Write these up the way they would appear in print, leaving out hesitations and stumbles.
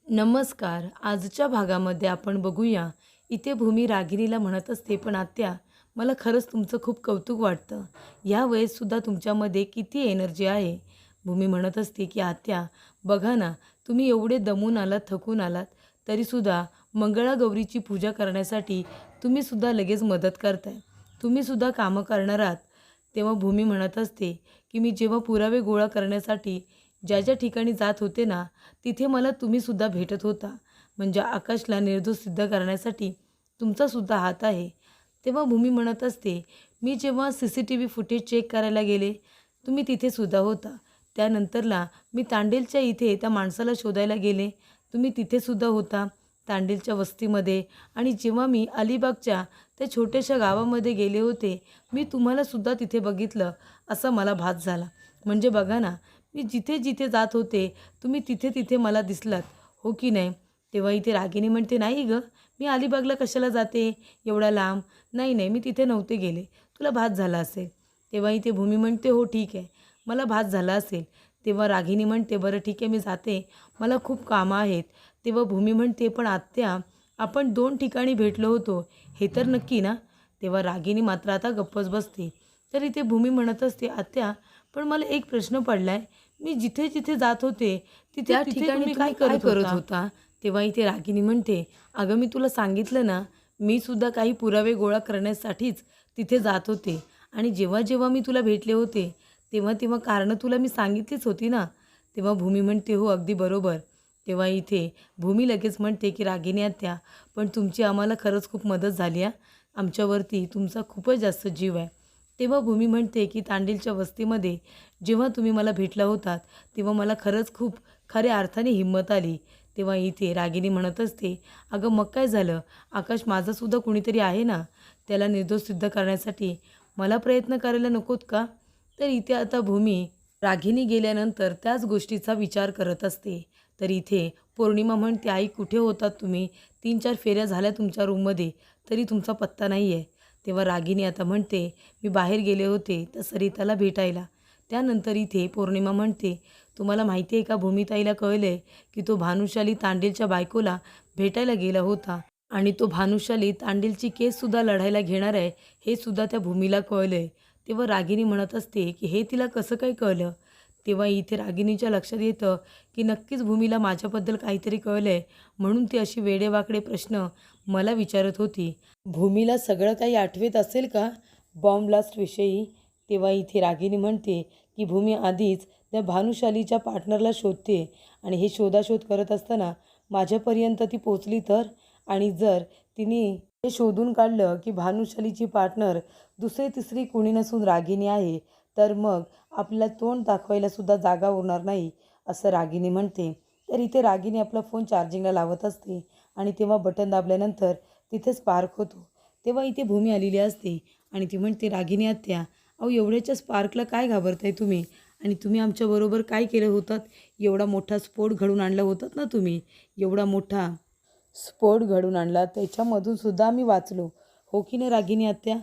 नमस्कार. आजच्या भागामध्ये आपण बघूया. इथे भूमी रागिणीला म्हणत असते, "पण आत्या, मला खरंच तुमचं खूप कौतुक वाटतं. ह्या वयेतसुद्धा तुमच्यामध्ये किती एनर्जी आहे." भूमी म्हणत असते, की "आत्या, बघा ना, तुम्ही एवढे दमून आलात, थकून आलात, तरीसुद्धा मंगळागौरीची पूजा करण्यासाठी तुम्हीसुद्धा लगेच मदत करताय. तुम्हीसुद्धा कामं करणार आहात." तेव्हा भूमी म्हणत असते, की "मी जेव्हा पुरावे गोळा करण्यासाठी ज्या ज्या ठिकाणी जात होते ना, तिथे मला तुम्हीसुद्धा भेटत होता. म्हणजे आकाशला निर्दोष सिद्ध करण्यासाठी तुमचासुद्धा हात आहे." तेव्हा भूमी म्हणत असते, "मी जेव्हा CCTV फुटेज चेक करायला गेले, तुम्ही तिथेसुद्धा होता. त्यानंतरला मी तांडेलच्या इथे त्या माणसाला शोधायला गेले, तुम्ही तिथेसुद्धा होता, तांडेलच्या वस्तीमध्ये. आणि जेव्हा मी अलिबागच्या त्या छोट्याशा गावामध्ये गेले होते, मी तुम्हालासुद्धा तिथे बघितलं, असा मला भास झाला. म्हणजे बघा ना, मी जिथे-जिथे जात होते, तुम्ही तिथे-तिथे मला दिसलात, हो की नाही?" तेव्हा इथे रागिनी म्हणते, "नाही गं, मी अलिबागला कशाला जाते एवढा लांब? नाही, नाही, मी तिथे नव्हते गेले. तुला भास झाला असेल." तेव्हा इथे भूमी म्हणते, "हो ठीक आहे, मला भास झाला असेल." तेव्हा रागिनी म्हणते, "बरं ठीक आहे, मी जाते. मला खूप कामं आहेत." तेव्हा भूमी म्हणते, "पण आत्या, आपण 2 ठिकाणी भेटलो होतो, हे तर नक्की ना?" तेव्हा रागिनी मात्र आता गप्पच बसते. तर इथे भूमी म्हणत असते, "आत्या, पण मला एक प्रश्न पडलाय. मी जिथे-जिथे जात होते, त्या ठिकाणी तुम्ही काय करत होता?" तेव्हा इथे रागिनी म्हणते, "अगं, मी तुला सांगितलं ना, मी सुद्धा काही पुरावे गोळा करण्यासाठीच तिथे जात होते. आणि जेव्हा-जेव्हा मी तुला भेटले होते, तेव्हा-तेव्हा कारणं तुला मी सांगितलीच होती ना." तेव्हा भूमी म्हणते, "हो, अगदी बरोबर." तेव्हा इथे भूमी लगेच म्हणते, की "रागिनी आत्या, पण तुमची आम्हाला खरंच खूप मदत झाली हां. आमच्यावरती तुमचा खूपच जास्त जीव आहे." तेव्हा भूमी म्हणते, की "तांडेलच्या वस्तीमध्ये जेव्हा तुम्ही मला भेटला होतात, तेव्हा मला खरंच खूप खऱ्या अर्थाने हिंमत आली." तेव्हा इथे रागिनी म्हणत असते, "अगं, मग काय झालं? आकाश माझासुद्धा कुणीतरी आहे ना, त्याला निर्दोष सिद्ध करण्यासाठी मला प्रयत्न करायला नकोत का?" तर इथे आता भूमी रागिनी गेल्यानंतर त्याच गोष्टीचा विचार करत असते. तर इथे पौर्णिमा म्हणते, "आई, कुठे होतात तुम्ही? 3-4 फेऱ्या झाल्या तुमच्या रूममध्ये, तरी तुमचा पत्ता नाही आहे." तेव्हा रागिनी आता म्हणते, "मी बाहेर गेले होते त्या सरिताला भेटायला." त्यानंतर इथे पौर्णिमा म्हणते, "तुम्हाला माहिती आहे का, भूमिताईला कळले की तो भानुशाली तांडेलच्या बायकोला भेटायला गेला होता आणि तो भानुशाली तांडेलची केससुद्धा लढायला घेणार आहे, हे सुद्धा त्या भूमीला कळलं." तेव्हा रागिनी म्हणत असते, की "हे तिला कसं काय कळलं?" तेव्हा इथे रागिनीच्या लक्षात येतं, की नक्कीच भूमीला माझ्याबद्दल काहीतरी कळलं आहे, म्हणून ती अशी वेडेवाकडे प्रश्न मला विचारत होती. भूमीला सगळं काही आठवत असेल का बॉम्ब ब्लास्टविषयी? तेव्हा इथे रागिनी म्हणते, की "भूमी आधीच त्या भानुशालीच्या पार्टनरला शोधते आणि हे शोधाशोध करत असताना माझ्यापर्यंत ती पोचली तर? आणि जर तिने हे शोधून काढलं की भानुशालीची पार्टनर दुसरी तिसरी कोणी नसून रागिनी आहे, तर मग आपल्याला तोंड दाखवायला सुद्धा जागा उरणार नाही." असं रागिनी म्हणते. तर इथे रागिनी आपला फोन चार्जिंगला लावत असते आणि तेव्हा बटन दाबल्यानंतर तिथे स्पार्क होतो. तेव्हा इथे भूमी आलेली असते आणि ती म्हणते, "रागिनी आत्या, अहो, एवढ्याच्या स्पार्कला काय घाबरताय तुम्ही? आणि तुम्ही आमच्याबरोबर काय केलं होतात? एवढा मोठा स्फोट घडवून आणला होतात ना तुम्ही. एवढा मोठा स्फोट घडवून आणला, त्याच्यामधून सुद्धा आम्ही वाचलो, हो की नाही रागिनी आत्या?"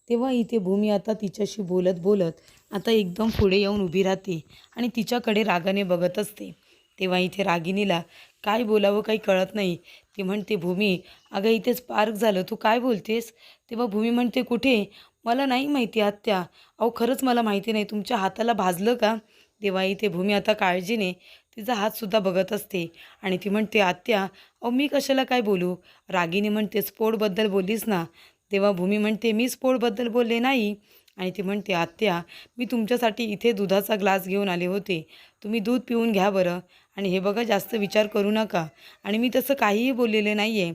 तेव्हा इथे भूमी आता तिच्याशी बोलत बोलत आता एकदम पुढे येऊन उभी राहते आणि तिच्याकडे रागाने बघत असते. तेव्हा इथे रागिनीला काय बोलावं काही कळत नाही. ती म्हणते, "भूमी, अगं, इथे स्पार्क झालं, तू काय बोलतेस?" तेव्हा भूमी म्हणते, "कुठे? मला नाही माहिती आत्या. अहो, खरंच मला माहिती नाही. तुमच्या हाताला भाजलं का?" तेव्हा इथे भूमी आता काळजीने तिचा हातसुद्धा बघत असते आणि ती म्हणते, "आत्या, अहो, मी कशाला काय बोलू?" रागिनी म्हणते, "स्फोटबद्दल बोललीस ना?" तेव्हा भूमी म्हणते, "मी स्फोटबद्दल बोलले नाही." आणि ती म्हणते, "आत्या, मी तुमच्यासाठी इथे दुधाचा ग्लास घेऊन आले होते. तुम्ही दूध पिऊन घ्या बरं. आणि हे बघा, जास्त विचार करू नका. आणि मी तसं काहीही बोललेले नाही आहे."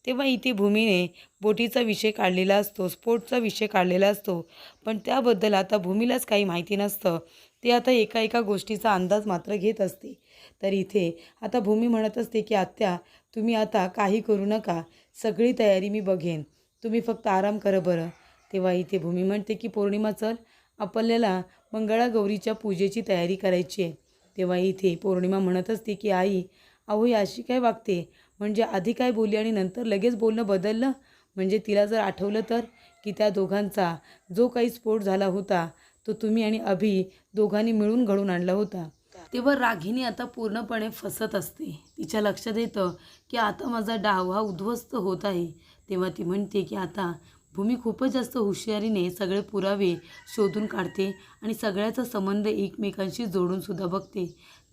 तेव्हा इथे भूमीने बोटीचा विषय काढलेला असतो, स्पोर्टचा विषय काढलेला असतो, पण त्याबद्दल आता भूमीलाच काही माहिती नसतं. ते आता एका एका गोष्टीचा अंदाज मात्र घेत असते. तर इथे आता भूमी म्हणत असते, की "आत्या, तुम्ही आता काही करू नका. सगळी तयारी मी बघेन. तुम्ही फक्त आराम करा बरं." तेव्हा इथे भूमी म्हणते, की "पौर्णिमा, चल, आपल्याला मंगळागौरीच्या पूजेची तयारी करायची आहे." तेव्हा इथे पौर्णिमा म्हणत असते, की "आई, अहो, ही अशी काय वागते? म्हणजे आधी काय बोलली आणि नंतर लगेच बोलणं बदललं? म्हणजे तिला जर आठवलं तर, की त्या दोघांचा जो काही स्फोट झाला होता, तो तुम्ही आणि अभि दोघांनी मिळून घडवून आणला होता." तेव्हा रागिनी आता पूर्णपणे फसत असते. तिच्या लक्षात येतं की आता माझा डाव हा उद्ध्वस्त होत आहे. तेव्हा ती म्हणते की आता भूमी खूपच जास्त हुशारीने सगळे पुरावे शोधून काढते आणि सगळ्याचा संबंध एकमेकांशी जोडूनसुद्धा बघते.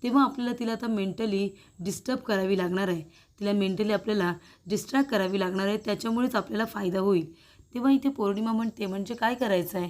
तेव्हा आपल्याला तिला आता मेंटली डिस्टर्ब करावी लागणार आहे. तिला मेंटली आपल्याला डिस्ट्रॅक्ट करावी लागणार आहे. त्याच्यामुळेच आपल्याला फायदा होईल. तेव्हा इथे पौर्णिमा म्हणते म्हणजे काय करायचं आहे?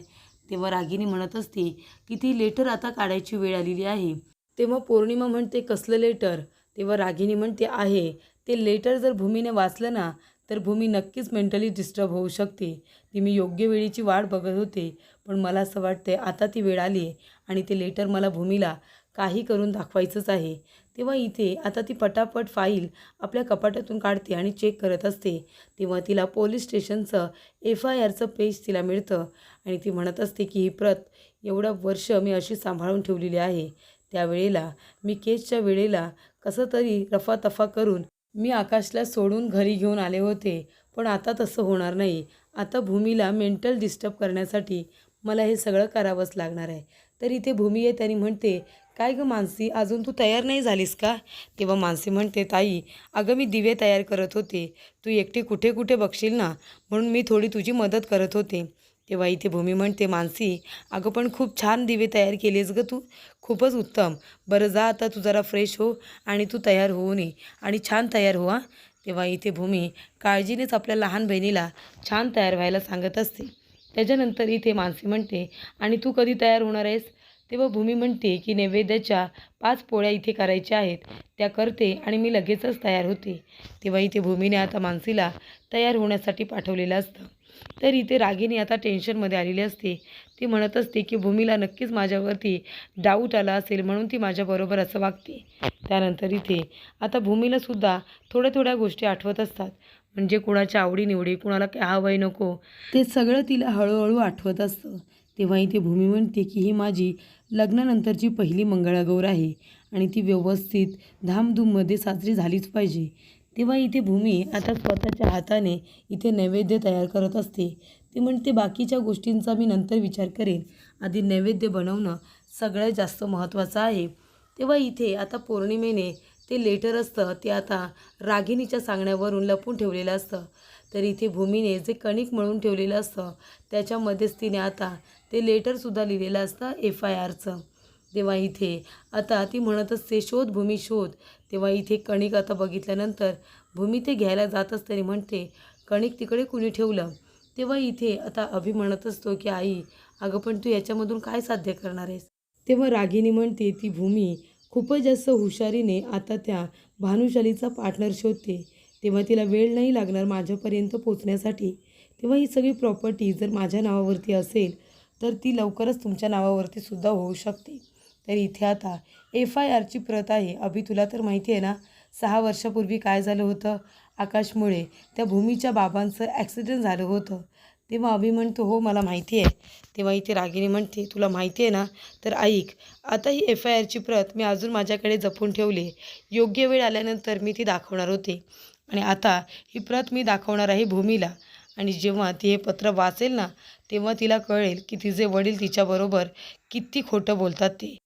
तेव्हा रागिनी म्हणत असते की ती लेटर आता काढायची वेळ आलेली आहे. तेव्हा पौर्णिमा म्हणते कसलं लेटर? तेव्हा रागिनी म्हणते आहे ते लेटर जर भूमीने वाचलं ना तर भूमी नक्कीच मेंटली डिस्टर्ब होऊ शकते. ती मी योग्य वेळेची वाट बघत होते पण मला असं वाटतंय आता ती वेळ आली आहे आणि ते लेटर मला भूमीला काही करून दाखवायचंच आहे. तेव्हा इथे आता ती पटापट फाईल आपल्या कपाटातून काढते आणि चेक करत असते. तेव्हा तिला पोलीस स्टेशनचं FIRचं पेज तिला मिळतं आणि ती म्हणत असते की ही प्रत एवढं वर्ष मी अशी सांभाळून ठेवलेली आहे. त्यावेळेला मी केसच्या वेळेला कसं तरी रफातफा करून मी आकाशला सोडून घरी घेऊन आले होते. पण आता तसं होणार नाही. आता भूमीला मेंटल डिस्टर्ब करण्यासाठी मला हे सगळं करावंच लागणार आहे. तर इथे भूमी आहे त्याने म्हणते काय गं मानसी अजून तू तयार नाही झालीस का? तेव्हा मानसी म्हणते ताई अगं मी दिवे तयार करत होते. तू एकटी कुठे कुठे बघशील ना म्हणून मी थोडी तुझी मदत करत होते. तेव्हा इथे भूमी म्हणते मानसी अगं पण खूप छान दिवे तयार केलेस गं तू. खूपच उत्तम. बरं जा आता तू जरा फ्रेश हो आणि तू तयार होऊन ये आणि छान तयार हो हां. तेव्हा इथे भूमी काळजीनेच आपल्या लहान बहिणीला छान तयार व्हायला सांगत असते. त्याच्यानंतर इथे मानसी म्हणते आणि तू कधी तयार होणार आहेस? तेव्हा भूमी म्हणते की नैवेद्याच्या 5 पोळ्या इथे करायच्या आहेत त्या करते आणि मी लगेचच तयार होते. तेव्हा इथे भूमीने आता मानसीला तयार होण्यासाठी पाठवलेलं असतं. तर इथे रागिनी आता टेन्शनमध्ये आलेली असते. ती म्हणत असते की भूमीला नक्कीच माझ्यावरती डाऊट आला असेल म्हणून ती माझ्याबरोबर असं वागते. त्यानंतर इथे आता भूमीलासुद्धा थोड्या थोड्या गोष्टी आठवत असतात. म्हणजे कुणाच्या आवडीनिवडी कुणाला काय हवं आहे नको ते सगळं तिला हळूहळू आठवत असतं. तेव्हा इथे भूमी म्हणते की ही माझी लग्नानंतरची पहिली मंगळागौर आहे आणि ती व्यवस्थित धामधूममध्ये साजरी झालीच पाहिजे. तेव्हा इथे भूमी आता स्वतःच्या हाताने इथे नैवेद्य तयार करत असते. ती म्हणते बाकीच्या गोष्टींचा मी नंतर विचार करेन. आधी नैवेद्य बनवणं सगळ्यात जास्त महत्त्वाचं आहे. तेव्हा इथे आता पौर्णिमेने ते लेटर असतं ते आता रागिनीच्या सांगण्यावरून लपून ठेवलेलं असतं. तर इथे भूमीने जे कणिक मळून ठेवलेलं असतं त्याच्यामध्येच तिने आता ते लेटरसुद्धा लिहिलेलं असतं FIRचं. तेव्हा इथे आता ती म्हणत असते शोध भूमी शोध. तेव्हा इथे कणिक आता बघितल्यानंतर भूमी ते घ्यायला जात असताना म्हणते कणिक तिकडे कुणी ठेवलं? तेव्हा इथे आता अभि म्हणत असतो की आई अगं पण तू याच्यामधून काय साध्य करणार आहेस? तेव्हा रागिनी म्हणते ती भूमी खूपच जास्त हुशारीने आता त्या भानुशालीचा पार्टनर शोधते. तेव्हा तिला वेळ नाही लागणार माझ्यापर्यंत पोचण्यासाठी. तेव्हा ही सगळी प्रॉपर्टी जर माझ्या नावावरती असेल तर ती लवकरच तुमच्या नावावरती सुद्धा होऊ शकते. तर इथे आता FIRची प्रत आहे. अभि तुला तर माहिती आहे ना 6 वर्षापूर्वी काय झालं होतं? आकाशमुळे त्या भूमीच्या बाबांचं ॲक्सिडेंट झालं होतं. तेव्हा अभि म्हणतो हो मला माहिती आहे. तेव्हा इथे रागिनी म्हणते तुला माहिती आहे ना तर ऐक आता ही FIRची प्रत मी अजून माझ्याकडे जपून ठेवली. योग्य वेळ आल्यानंतर मी ती दाखवणार होते आणि आता ही प्रत मी दाखवणार आहे भूमीला आणि जेव्हा ती हे पत्र वाचेल ना तेव्हा तिला कळेल की तिचे वडील तिच्याबरोबर किती खोटं बोलतात ते.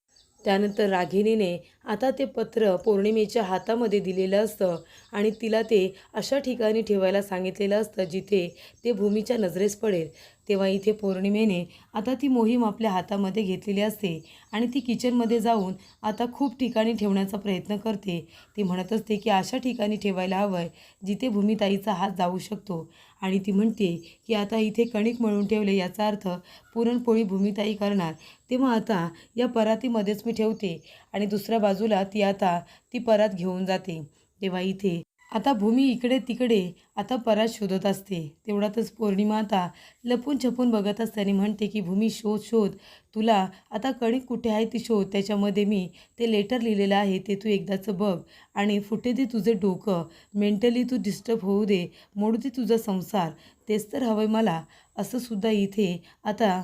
त्यानंतर रागिनीने आता ते पत्र पौर्णिमेच्या हातामध्ये दिलेलं असतं आणि तिला ते अशा ठिकाणी ठेवायला सांगितलेलं असतं जिथे ते भूमीच्या नजरेस पडेल. तेव्हा इथे पौर्णिमेने आता ती मोहीम आपल्या हातामध्ये घेतलेली असते आणि ती किचनमध्ये जाऊन आता खूप ठिकाणी ठेवण्याचा प्रयत्न करते. ती म्हणत असते की अशा ठिकाणी ठेवायला हवं आहे जिथे भूमीताईचा हात जाऊ शकतो आणि ती म्हणते की आता इथे कणिक मळून ठेवले याचा अर्थ पुरणपोळी भूमीताई करणार. तेव्हा आता या परातीमध्येच मी ठेवते आणि दुसऱ्या बाजूला ती आता ती परात घेऊन जाते. तेव्हा इथे आता भूमी इकडे तिकडे आता परात शोधत असते. तेवढ्यातच पौर्णिमा आता लपून छपून बघत असते आणि म्हणते की भूमी शोध शोध तुला आता कणिक कुठे आहे ती शोध. त्याच्यामध्ये मी ते लेटर लिहिलेलं आहे ते तू एकदाचं बघ आणि फुटे दे तुझे डोकं. मेंटली तू डिस्टर्ब होऊ दे. मोडू दे तुझा संसार. तेच तर हवं मला असं सुद्धा इथे आता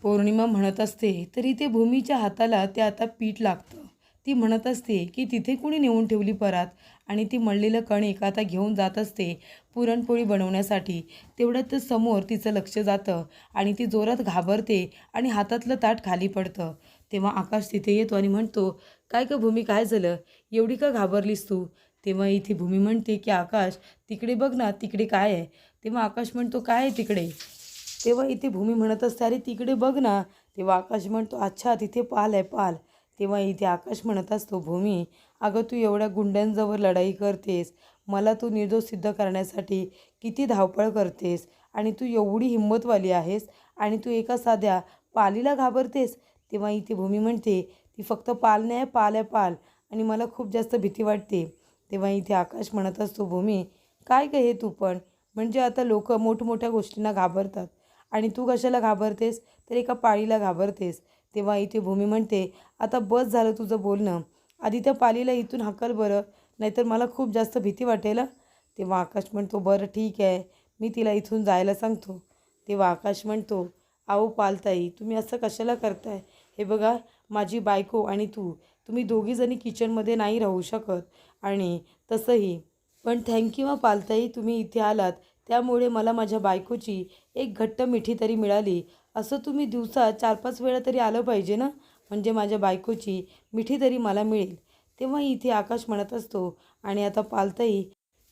पौर्णिमा म्हणत असते. तर इथे भूमीच्या हाताला ते आता पीठ लागतं. ती म्हणत असते की तिथे कुणी नेऊन ठेवली परात आणि ती मळलेलं कणिक आता घेऊन जात असते पुरणपोळी बनवण्यासाठी. तेवढ्यातच समोर तिचं लक्ष जातं आणि ती जोरात घाबरते आणि हातातलं ताट खाली पडतं. तेव्हा आकाश तिथे येतो आणि म्हणतो, काय गं भूमी, काय झालं, एवढी का घाबरलीस तू? तेव्हा इथे भूमी म्हणते की आकाश तिकडे बघ ना, तिकडे काय आहे? तेव्हा आकाश म्हणतो, काय आहे तिकडे? तेव्हा इथे भूमी म्हणत असते, अरे तिकडे बघ ना. तेव्हा आकाश म्हणतो, अच्छा तिथे पाल आहे, पाल. तेव्हा इथे आकाश म्हणत असतो, भूमी अगं तू एवढ्या गुंड्यांजवळ लढाई करतेस, मला तू निर्दोष सिद्ध करण्यासाठी किती धावपळ करतेस आणि तू एवढी हिंमतवाली आहेस आणि तू एका साध्या पालीला घाबरतेस. तेव्हा इथे भूमी म्हणते, ती फक्त पाल नाही, पाल आहे, पाल, आणि मला खूप जास्त भीती वाटते. तेव्हा इथे आकाश म्हणत असतो, भूमी काय गं हे तू पण, म्हणजे आता लोक मोठमोठ्या गोष्टींना घाबरतात आणि तू कशाला घाबरतेस, तर एका पाळीला घाबरतेस. तेव्हा इथे भूमी म्हणते, आता बस झालं तुझं बोलणं, आधी त्या पालीला इथून हाकल बरं, नाहीतर मला खूप जास्त भीती वाटेल. तेव्हा आकाश म्हणतो, बरं ठीक आहे, मी तिला इथून जायला सांगतो. तेव्हा आकाश म्हणतो, अहो पालताई तुम्ही असं कशाला करताय, हे बघा माझी बायको आणि तुम्ही दोघीजणी किचनमध्ये नाही राहू शकत, आणि तसंही पण थँक्यू पालताई, तुम्ही इथे आलात त्यामुळे मला माझ्या बायकोची एक घट्ट मिठी तरी मिळाली. असं तुम्ही दिवसात 4-5 वेळा तरी आलं पाहिजे ना, म्हणजे माझ्या बायकोची मिठी तरी मला मिळेल. तेव्हा इथे आकाश म्हणत असतो, आणि आता पालताई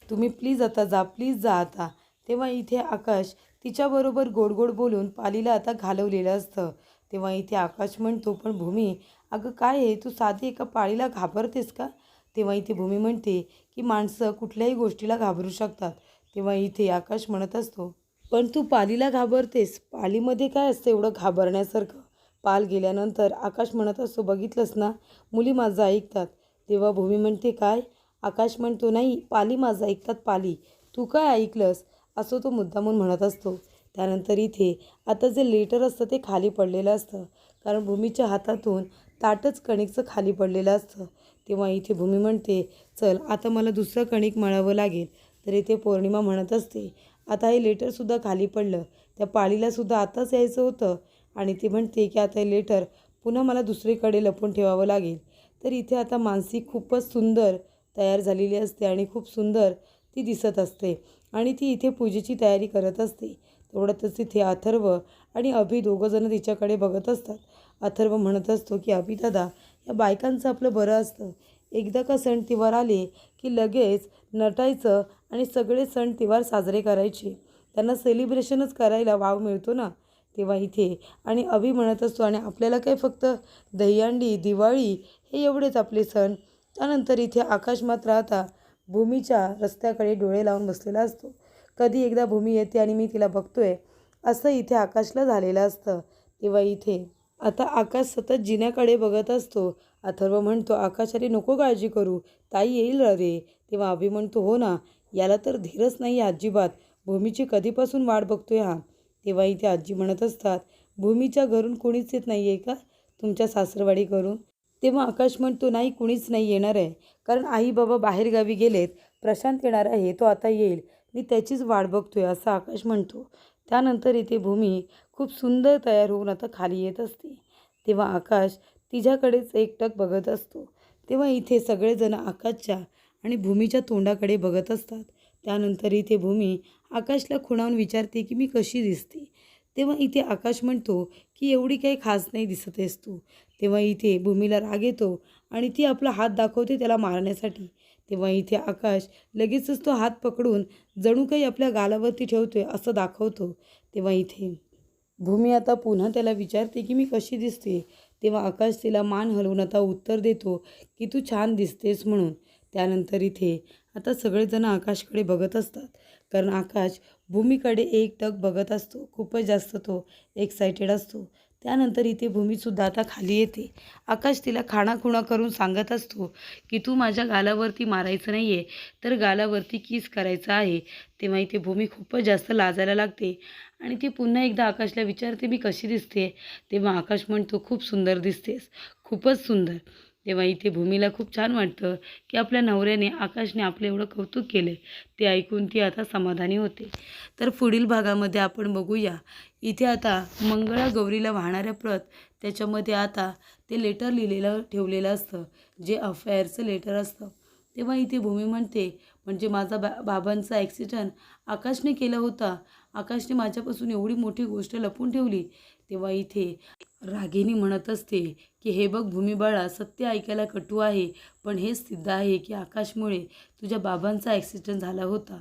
तुम्ही प्लीज आता जा, प्लीज जा आता. तेव्हा इथे आकाश तिच्याबरोबर गोड गोड बोलून पालीला आता घालवलेलं असतं. तेव्हा इथे आकाश म्हणतो, पण भूमी अगं काय आहे, तू साधी एका पाळीला घाबरतेस का? तेव्हा इथे भूमी म्हणते की माणसं कुठल्याही गोष्टीला घाबरू शकतात. तेव्हा इथे आकाश म्हणत असतो, पण तू पालीला घाबरतेस, पालीमध्ये काय असतं एवढं घाबरण्यासारखं? पाल गेल्यानंतर आकाश म्हणत असतो, बघितलंस ना, मुली माझं ऐकतात. तेव्हा भूमी म्हणते, काय? आकाश म्हणतो, नाही पाली माझं ऐकतात, पाली, तू काय ऐकलंस, असं तो मुद्दामून म्हणत असतो. त्यानंतर इथे आता जे लेटर असतं ते खाली पडलेलं असतं, कारण भूमीच्या हातातून ताटच कणिकचं खाली पडलेलं असतं. तेव्हा इथे भूमी म्हणते, चल आता मला दुसरं कणिक मळावं लागेल. तर इथे पौर्णिमा म्हणत असते, आता हे लेटरसुद्धा खाली पडलं, त्या पाळीलासुद्धा आताच यायचं होतं, आणि ती म्हणते की आता हे लेटर पुन्हा मला दुसरीकडे लपून ठेवावं लागेल. तर इथे आता मानसी खूपच सुंदर तयार झालेली असते आणि खूप सुंदर ती दिसत असते, आणि ती इथे पूजेची तयारी करत असते. तेवढ्यातच तिथे अथर्व आणि अभि दोघंजणं तिच्याकडे बघत असतात. अथर्व म्हणत असतो की अभि दादा, या बायकांचं आपलं बरं असतं, एकदा का सण तिवार आले की लगेच नटायचं आणि सगळे सण तिवार साजरे करायचे, त्यांना सेलिब्रेशनच करायला वाव मिळतो ना. तेव्हा इथे आणि अभि म्हणत असतो, आणि आपल्याला काय फक्त दहीहंडी, दिवाळी हे एवढेच आपले सण. त्यानंतर इथे आकाश मात्र आता भूमीच्या रस्त्याकडे डोळे लावून बसलेला असतो. कधी एकदा भूमी येते आणि मी तिला बघतोय, असं इथे आकाशला झालेलं असतं. तेव्हा इथे आता आकाश सतत जिन्याकडे बघत असतो. अथर्व म्हणतो, आकाश अरे नको काळजी करू, ताई येईल रे. तेव्हा अभि म्हणतो, हो ना, याला तर धीरच नाही अजिबात, भूमीची कधीपासून वाट बघतोय हा. तेव्हा इथे आजी म्हणत असतात, भूमीच्या घरून कोणीच येत नाही आहे का, तुमच्या सासरवाडी करून? तेव्हा आकाश म्हणतो, नाही कुणीच नाही येणार आहे, कारण आई बाबा बाहेरगावी गेलेत, प्रशांत येणार आहे, तो आता येईल, मी त्याचीच वाट बघतोय, असं आकाश म्हणतो. त्यानंतर इथे भूमी खूप सुंदर तयार होऊन आता खाली येत असते. तेव्हा आकाश तिच्याकडेच एकटक बघत असतो. तेव्हा इथे सगळेजण आकाशच्या आणि भूमीच्या तोंडाकडे बघत असतात. त्यानंतर इथे भूमी आकाशला खुणावून विचारते की मी कशी दिसते. तेव्हा इथे आकाश म्हणतो की एवढी काही खास नाही दिसत आहेस तू. तेव्हा इथे भूमीला राग येतो आणि ती आपला हात दाखवते त्याला मारण्यासाठी. तेव्हा इथे आकाश लगेचच तो हात पकडून जणू काही आपल्या गालावरती ठेवतोय असं दाखवतो. तेव्हा इथे भूमी आता पुन्हा त्याला विचारते की मी कशी दिसते. तेव्हा आकाश तिला मान हलवून आता उत्तर देतो की तू छान दिसतेस म्हणून. त्यानंतर इथे आता सगळेजण आकाशकडे बघत असतात, कारण आकाश भूमीकडे एकटक बघत असतो. खूपच जास्त तो एक्सायटेड असतो. त्यानंतर इथे भूमीसुद्धा आता खाली येते. आकाश तिला खाणाखुणा करून सांगत असतो की तू माझ्या गालावरती मारायचं नाही आहे, तर गालावरती किस करायचं आहे. तेव्हा इथे भूमी खूपच जास्त लाजायला लागते आणि ती पुन्हा एकदा आकाशला विचारते, मी कशी दिसते? तेव्हा आकाश म्हणतो, खूप सुंदर दिसतेस, खूपच सुंदर. तेव्हा इथे भूमीला खूप छान वाटतं की आपल्या नवऱ्याने, आकाशने आपलं एवढं कौतुक केलं. ते ऐकून ती आता समाधानी होते. तर पुढील भागामध्ये आपण बघूया, इथे आता मंगळागौरीला वाहणाऱ्या प्रत, त्याच्यामध्ये आता ते लेटर लिहिलेलं ठेवलेलं असतं, जे अफेअरचं लेटर असतं. तेव्हा इथे भूमी म्हणते, म्हणजे माझा बाबांचा ॲक्सिडेंट आकाशने केला होता, आकाशने माझ्यापासून एवढी मोठी गोष्ट लपून ठेवली. तेव्हा इथे रागिनी म्हणत असते की हे बघ भूमिबाळा, सत्य ऐकायला कटू आहे पण हेच सिद्ध आहे की आकाशमुळे तुझ्या बाबांचा ॲक्सिडेंट झाला होता.